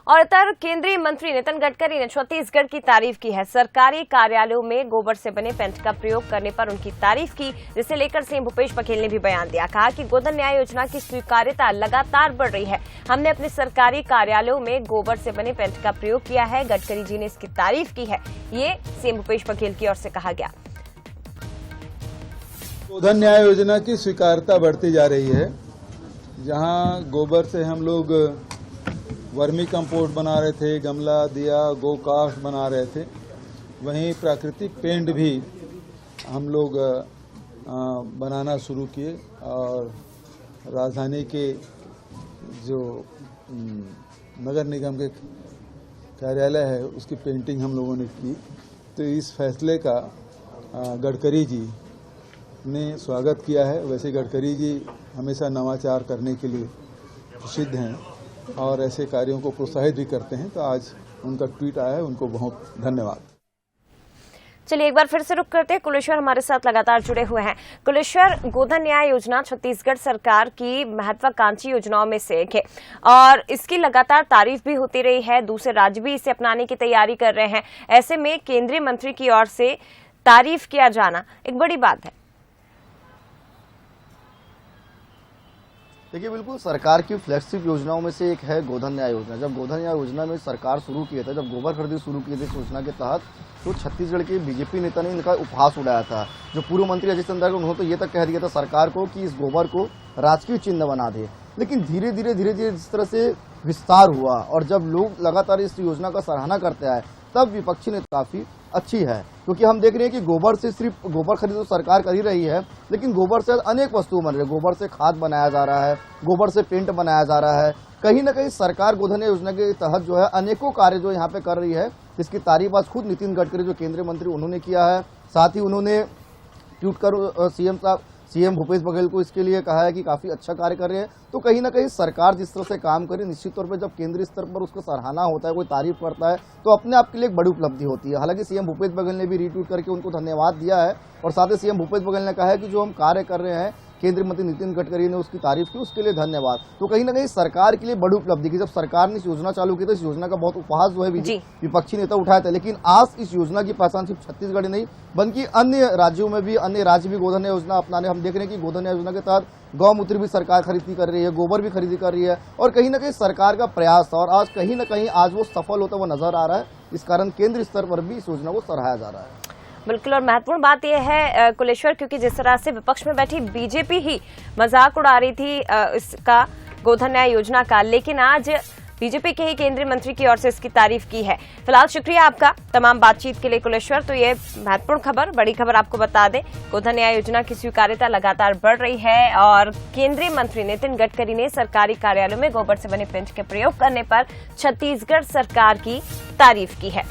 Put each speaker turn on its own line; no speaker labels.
और इधर केंद्रीय मंत्री नितिन गडकरी ने छत्तीसगढ़ की तारीफ की है। सरकारी कार्यालयों में गोबर से बने पेंट का प्रयोग करने पर उनकी तारीफ की, जिसे लेकर सीएम भूपेश बघेल ने भी बयान दिया। कहा कि गोधन न्याय योजना की स्वीकार्यता लगातार बढ़ रही है। हमने अपने सरकारी कार्यालयों में गोबर से बने पेंट का प्रयोग किया है। गडकरी जी ने इसकी तारीफ की है। ये सीएम भूपेश बघेल की ओर से कहा गया।
गोधन न्याय योजना की स्वीकार्यता बढ़ती जा रही है। जहां गोबर से हम लोग वर्मी कंपोस्ट बना रहे थे, गमला दिया, गो कास्ट बना रहे थे, वहीं प्राकृतिक पेंट भी हम लोग बनाना शुरू किए और राजधानी के जो नगर निगम के कार्यालय है उसकी पेंटिंग हम लोगों ने की। तो इस फैसले का गडकरी जी ने स्वागत किया है। वैसे गडकरी जी हमेशा नवाचार करने के लिए प्रसिद्ध हैं और ऐसे कार्यों को प्रोत्साहित भी करते हैं। तो आज उनका ट्वीट आया है, उनको बहुत धन्यवाद।
चलिए एक बार फिर से रुक करते हैं। कुलेश्वर हमारे साथ लगातार जुड़े हुए हैं। कुलेश्वर, गोधन न्याय योजना छत्तीसगढ़ सरकार की महत्वाकांक्षी योजनाओं में से एक है और इसकी लगातार तारीफ भी होती रही है। दूसरे राज्य भी इसे अपनाने की तैयारी कर रहे हैं। ऐसे में केंद्रीय मंत्री की ओर से तारीफ किया जाना एक बड़ी बात है।
देखिए, बिल्कुल सरकार की फ्लैगशिप योजनाओं में से एक है गोधन न्याय योजना। जब गोधन न्याय योजना में सरकार शुरू किया था, जब गोबर खरीदी शुरू की थी इस योजना के तहत, तो छत्तीसगढ़ के बीजेपी नेता ने इनका उपहास उड़ाया था। जो पूर्व मंत्री अजय चंद्रा उन्होंने तो ये तक कह दिया था सरकार को कि इस गोबर को राजकीय चिन्ह बना दे। लेकिन धीरे धीरे जिस तरह से विस्तार हुआ और जब लोग लगातार इस योजना का सराहना करते आए, तब विपक्षी ने काफी अच्छी है, क्योंकि हम देख रहे हैं कि गोबर से सिर्फ गोबर खरीद तो सरकार कर ही रही है, लेकिन गोबर से अनेक वस्तुएं बन रही है। गोबर से खाद बनाया जा रहा है, गोबर से पेंट बनाया जा रहा है। कहीं ना कहीं सरकार गोधन योजना के तहत जो है अनेकों कार्य जो यहाँ पे कर रही है, जिसकी तारीफ आज खुद नितिन गडकरी जो केंद्रीय मंत्री उन्होंने किया है। साथ ही उन्होंने ट्वीट कर सीएम भूपेश बघेल को इसके लिए कहा है कि काफी अच्छा कार्य कर रहे हैं। तो कहीं ना कहीं सरकार जिस तरह से काम करे, निश्चित तौर पे जब केंद्रीय स्तर पर उसका सराहना होता है, कोई तारीफ करता है, तो अपने आप के लिए एक बड़ी उपलब्धि होती है। हालांकि सीएम भूपेश बघेल ने भी रीट्वीट करके उनको धन्यवाद दिया है और साथ ही सीएम भूपेश बघेल ने कहा है कि जो हम कार्य कर रहे हैं, केंद्रीय मंत्री नितिन गडकरी ने उसकी तारीफ की, उसके लिए धन्यवाद। तो कहीं ना कहीं सरकार के लिए बड़ी उपलब्धि की। जब सरकार ने इस योजना चालू की तो इस योजना का बहुत उपहास जो है विपक्षी नेता उठाया था, लेकिन आज इस योजना की पहचान सिर्फ छत्तीसगढ़ नहीं बल्कि अन्य राज्यों में भी, अन्य राज्य भी गोधन योजना अपनाने। हम देख रहे हैं कि गोधन योजना के तहत गौमूत्र भी सरकार खरीदी कर रही है, गोबर भी खरीदी कर रही है और कहीं ना कहीं सरकार का प्रयास था और आज कहीं ना कहीं आज वो सफल होता हुआ नजर आ रहा है। इस कारण केंद्रीय स्तर पर भी इस योजना को सराहा जा रहा है।
बिल्कुल, और महत्वपूर्ण बात यह है कुलेश्वर, क्योंकि जिस तरह से विपक्ष में बैठी बीजेपी ही मजाक उड़ा रही थी इसका, गोधन न्याय योजना का, लेकिन आज बीजेपी के ही केंद्रीय मंत्री की ओर से इसकी तारीफ की है। फिलहाल शुक्रिया आपका तमाम बातचीत के लिए कुलेश्वर। तो ये महत्वपूर्ण खबर, बड़ी खबर आपको बता दें, गोधन न्याय योजना की स्वीकार्यता लगातार बढ़ रही है और केंद्रीय मंत्री नितिन गडकरी ने सरकारी कार्यालयों में गोबर से बने पेंट के प्रयोग करने पर छत्तीसगढ़ सरकार की तारीफ की है।